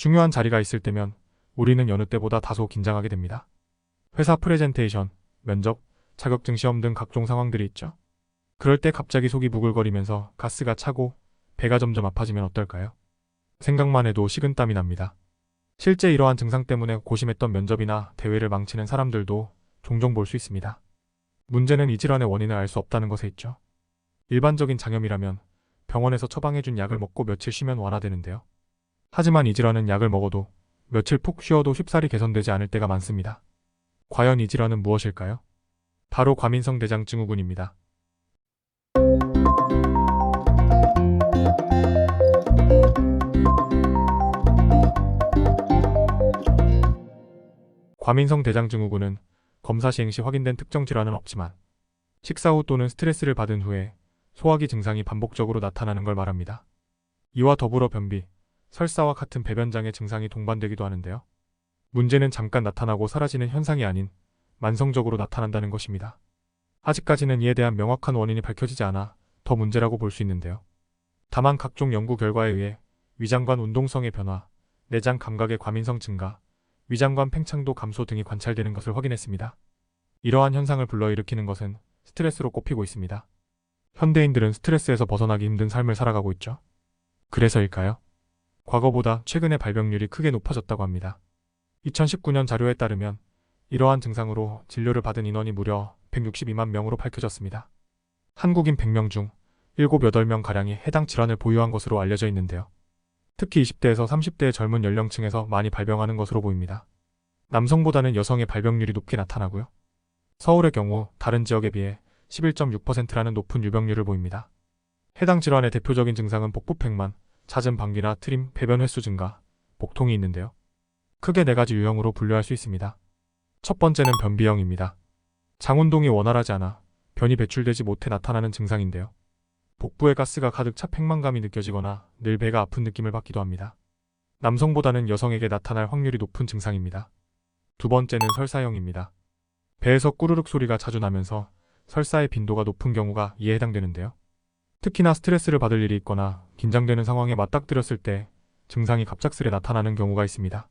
중요한 자리가 있을 때면 우리는 여느 때보다 다소 긴장하게 됩니다. 회사 프레젠테이션, 면접, 자격증 시험 등 각종 상황들이 있죠. 그럴 때 갑자기 속이 부글거리면서 가스가 차고 배가 점점 아파지면 어떨까요? 생각만 해도 식은땀이 납니다. 실제 이러한 증상 때문에 고심했던 면접이나 대회를 망치는 사람들도 종종 볼 수 있습니다. 문제는 이 질환의 원인을 알 수 없다는 것에 있죠. 일반적인 장염이라면 병원에서 처방해준 약을 먹고 며칠 쉬면 완화되는데요. 하지만 이 질환은 약을 먹어도 며칠 푹 쉬어도 쉽사리 개선되지 않을 때가 많습니다. 과연 이 질환은 무엇일까요? 바로 과민성 대장 증후군입니다. 과민성 대장 증후군은 검사 시행 시 확인된 특정 질환은 없지만 식사 후 또는 스트레스를 받은 후에 소화기 증상이 반복적으로 나타나는 걸 말합니다. 이와 더불어 변비, 설사와 같은 배변장애 증상이 동반되기도 하는데요. 문제는 잠깐 나타나고 사라지는 현상이 아닌 만성적으로 나타난다는 것입니다. 아직까지는 이에 대한 명확한 원인이 밝혀지지 않아 더 문제라고 볼 수 있는데요. 다만 각종 연구 결과에 의해 위장관 운동성의 변화, 내장 감각의 과민성 증가, 위장관 팽창도 감소 등이 관찰되는 것을 확인했습니다. 이러한 현상을 불러일으키는 것은 스트레스로 꼽히고 있습니다. 현대인들은 스트레스에서 벗어나기 힘든 삶을 살아가고 있죠. 그래서일까요? 과거보다 최근에 발병률이 크게 높아졌다고 합니다. 2019년 자료에 따르면 이러한 증상으로 진료를 받은 인원이 무려 162만 명으로 밝혀졌습니다. 한국인 100명 중 7, 8명가량이 해당 질환을 보유한 것으로 알려져 있는데요. 특히 20대에서 30대의 젊은 연령층에서 많이 발병하는 것으로 보입니다. 남성보다는 여성의 발병률이 높게 나타나고요. 서울의 경우 다른 지역에 비해 11.6%라는 높은 유병률을 보입니다. 해당 질환의 대표적인 증상은 복부팽만, 잦은 방귀나 트림, 배변 횟수 증가, 복통이 있는데요. 크게 4가지 유형으로 분류할 수 있습니다. 첫 번째는 변비형입니다. 장 운동이 원활하지 않아 변이 배출되지 못해 나타나는 증상인데요. 복부에 가스가 가득 차 팽만감이 느껴지거나 늘 배가 아픈 느낌을 받기도 합니다. 남성보다는 여성에게 나타날 확률이 높은 증상입니다. 두 번째는 설사형입니다. 배에서 꾸르륵 소리가 자주 나면서 설사의 빈도가 높은 경우가 이에 해당되는데요. 특히나 스트레스를 받을 일이 있거나 긴장되는 상황에 맞닥뜨렸을 때 증상이 갑작스레 나타나는 경우가 있습니다.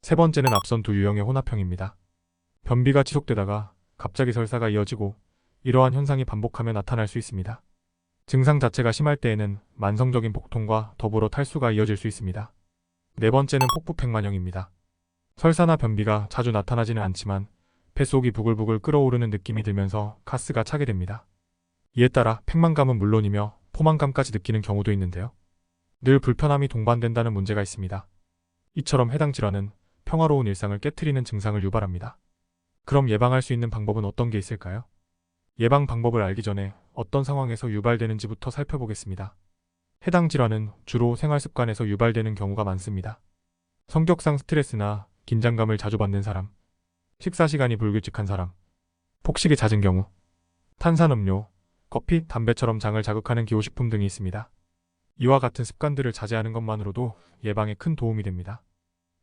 세 번째는 앞선 두 유형의 혼합형입니다. 변비가 지속되다가 갑자기 설사가 이어지고 이러한 현상이 반복하며 나타날 수 있습니다. 증상 자체가 심할 때에는 만성적인 복통과 더불어 탈수가 이어질 수 있습니다. 네 번째는 복부팽만형입니다. 설사나 변비가 자주 나타나지는 않지만 뱃속이 부글부글 끓어오르는 느낌이 들면서 가스가 차게 됩니다. 이에 따라 팽만감은 물론이며 포만감까지 느끼는 경우도 있는데요. 늘 불편함이 동반된다는 문제가 있습니다. 이처럼 해당 질환은 평화로운 일상을 깨트리는 증상을 유발합니다. 그럼 예방할 수 있는 방법은 어떤 게 있을까요? 예방 방법을 알기 전에 어떤 상황에서 유발되는지부터 살펴보겠습니다. 해당 질환은 주로 생활습관에서 유발되는 경우가 많습니다. 성격상 스트레스나 긴장감을 자주 받는 사람, 식사 시간이 불규칙한 사람, 폭식이 잦은 경우, 탄산음료, 커피, 담배처럼 장을 자극하는 기호식품 등이 있습니다. 이와 같은 습관들을 자제하는 것만으로도 예방에 큰 도움이 됩니다.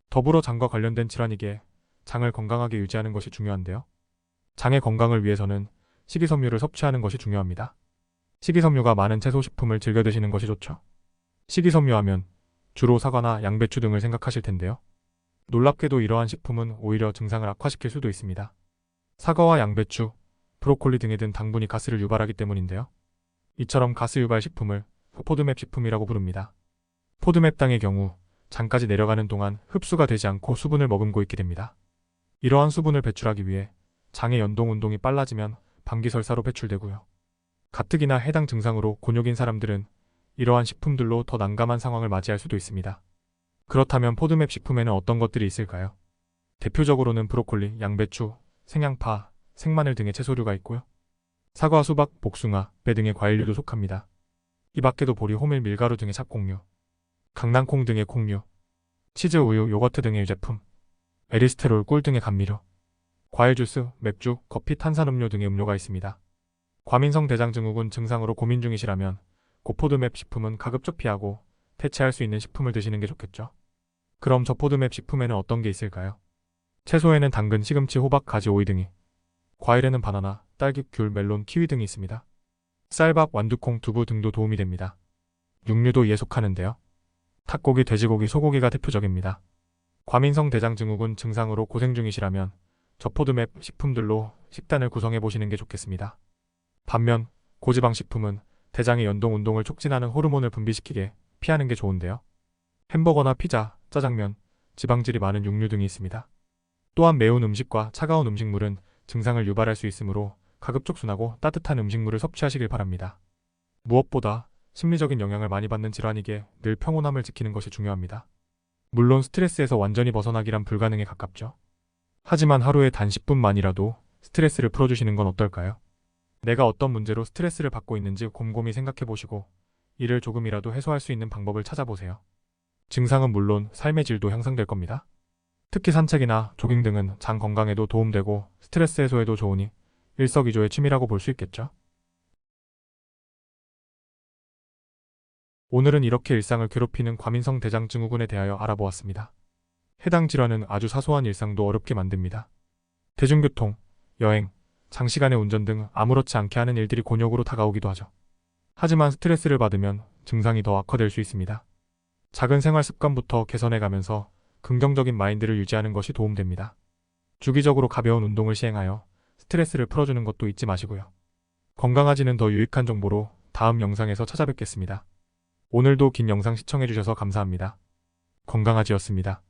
더불어 장과 관련된 질환이기에 장을 건강하게 유지하는 것이 중요한데요. 장의 건강을 위해서는 식이섬유를 섭취하는 것이 중요합니다. 식이섬유가 많은 채소식품을 즐겨 드시는 것이 좋죠. 식이섬유 하면 주로 사과나 양배추 등을 생각하실 텐데요. 놀랍게도 이러한 식품은 오히려 증상을 악화시킬 수도 있습니다. 사과와 양배추, 브로콜리 등에 든 당분이 가스를 유발하기 때문인데요. 이처럼 가스 유발 식품을 포드맵 식품이라고 부릅니다. 포드맵당의 경우 장까지 내려가는 동안 흡수가 되지 않고 수분을 머금고 있게 됩니다. 이러한 수분을 배출하기 위해 장의 연동 운동이 빨라지면 방기설사로 배출되고요. 가뜩이나 해당 증상으로 곤욕인 사람들은 이러한 식품들로 더 난감한 상황을 맞이할 수도 있습니다. 그렇다면 포드맵 식품에는 어떤 것들이 있을까요? 대표적으로는 브로콜리, 양배추, 생양파, 생마늘 등의 채소류가 있고요. 사과, 수박, 복숭아, 배 등의 과일류도 속합니다. 이 밖에도 보리, 호밀, 밀가루 등의 잡곡류, 강낭콩 등의 콩류, 치즈, 우유, 요거트 등의 유제품, 에리스테롤, 꿀 등의 감미료, 과일 주스, 맥주, 커피, 탄산음료 등의 음료가 있습니다. 과민성 대장 증후군 증상으로 고민 중이시라면 고포드맵 식품은 가급적 피하고 대체할 수 있는 식품을 드시는 게 좋겠죠. 그럼 저 포드맵 식품에는 어떤 게 있을까요? 채소에는 당근, 시금치, 호박, 가지, 오이 등이, 과일에는 바나나, 딸기, 귤, 멜론, 키위 등이 있습니다. 쌀밥, 완두콩, 두부 등도 도움이 됩니다. 육류도 이에 속하는데요. 닭고기, 돼지고기, 소고기가 대표적입니다. 과민성 대장 증후군 증상으로 고생 중이시라면 저포드맵 식품들로 식단을 구성해 보시는 게 좋겠습니다. 반면 고지방 식품은 대장의 연동 운동을 촉진하는 호르몬을 분비시키게 피하는 게 좋은데요. 햄버거나 피자, 짜장면, 지방질이 많은 육류 등이 있습니다. 또한 매운 음식과 차가운 음식물은 증상을 유발할 수 있으므로 가급적순하고 따뜻한 음식물을 섭취하시길 바랍니다. 무엇보다 심리적인 영향을 많이 받는 질환이기에 늘 평온함을 지키는 것이 중요합니다. 물론 스트레스에서 완전히 벗어나기란 불가능에 가깝죠. 하지만 하루에 단 10분만이라도 스트레스를 풀어주시는 건 어떨까요? 내가 어떤 문제로 스트레스를 받고 있는지 곰곰이 생각해 보시고 이를 조금이라도 해소할 수 있는 방법을 찾아보세요. 증상은 물론 삶의 질도 향상될 겁니다. 특히 산책이나 조깅 등은 장 건강에도 도움되고 스트레스 해소에도 좋으니 일석이조의 취미라고 볼 수 있겠죠. 오늘은 이렇게 일상을 괴롭히는 과민성 대장 증후군에 대하여 알아보았습니다. 해당 질환은 아주 사소한 일상도 어렵게 만듭니다. 대중교통, 여행, 장시간의 운전 등 아무렇지 않게 하는 일들이 곤욕으로 다가오기도 하죠. 하지만 스트레스를 받으면 증상이 더 악화될 수 있습니다. 작은 생활 습관부터 개선해가면서 긍정적인 마인드를 유지하는 것이 도움됩니다. 주기적으로 가벼운 운동을 시행하여 스트레스를 풀어주는 것도 잊지 마시고요. 건강아지는 더 유익한 정보로 다음 영상에서 찾아뵙겠습니다. 오늘도 긴 영상 시청해주셔서 감사합니다. 건강아지였습니다.